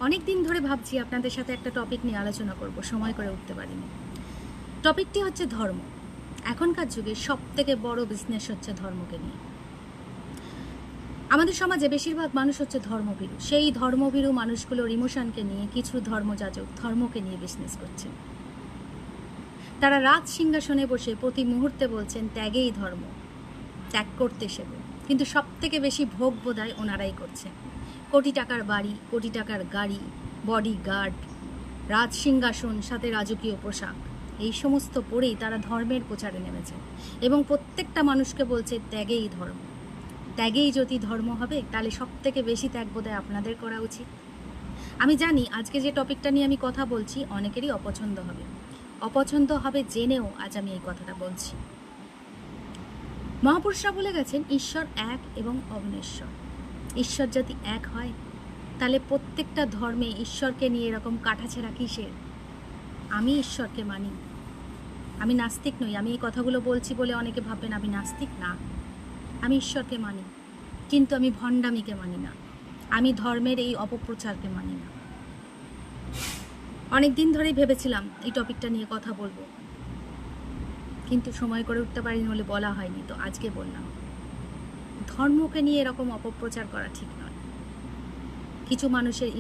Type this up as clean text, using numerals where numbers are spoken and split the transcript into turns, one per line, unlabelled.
অনেক দিন ধরে ভাবছি আপনাদের সাথে একটা টপিক নিয়ে আলোচনা করব, সময় করে উঠতে পারিনি। টপিকটি হচ্ছে ধর্ম। এখনকার যুগে সবথেকে বড় বিজনেস হচ্ছে ধর্মকে নিয়ে। আমাদের সমাজে বেশিরভাগ মানুষ হচ্ছে ধর্মভীরু। সেই ধর্মভীরু মানুষগুলোর ইমোশনকে নিয়ে কিছু ধর্মযাজক ধর্মকে নিয়ে বিজনেস করছেন। তারা রাজ সিংহাসনে বসে প্রতি মুহূর্তে বলছেন ত্যাগেই ধর্ম, ত্যাগ করতে শেখো। কিন্তু সবথেকে বেশি ভোগ বোধহয় ওনারাই করছেন। কোটি টাকার বাড়ি, কোটি টাকার গাড়ি, বডি গার্ড, রাজ সিংহাসন, সাথে রাজকীয় পোশাক, এই সমস্ত পরেই তারা ধর্মের প্রচারে নেমেছেন এবং প্রত্যেকটা মানুষকে বলছে ত্যাগেই ধর্ম। ত্যাগেই যদি ধর্ম হবে তাহলে সবথেকে বেশি ত্যাগ বোধহয় আপনাদের করা উচিত। আমি জানি আজকে যে টপিকটা নিয়ে আমি কথা বলছি অনেকেরই অপছন্দ হবে জেনেও আজ আমি এই কথাটা বলছি। মহাপুরুষরা বলে গেছেন ঈশ্বর এক এবং অবিনশ্বর। ঈশ্বর যদি এক হয় তাহলে প্রত্যেকটা ধর্মে ঈশ্বরকে নিয়ে এরকম কাটাছেঁড়া কিসের? আমি ঈশ্বরকে মানি, আমি নাস্তিক নই। আমি এই কথাগুলো বলছি বলে অনেকে ভাববেন আমি নাস্তিক, না। আমি ঈশ্বরকে মানি, কিন্তু আমি ভণ্ডামিকে মানি না, আমি ধর্মের এই অপপ্রচারকে মানি না। অনেক দিন ধরেই ভেবেছিলাম এই টপিকটা নিয়ে কথা বলবো, কিন্তু সময় করে উঠতে পারিনি বলে বলা হয়নি। তো আজকে বললাম, ধর্মকে নিয়ে এরকম অপপ্রচার করা ঠিক নয়। কিছু মানুষের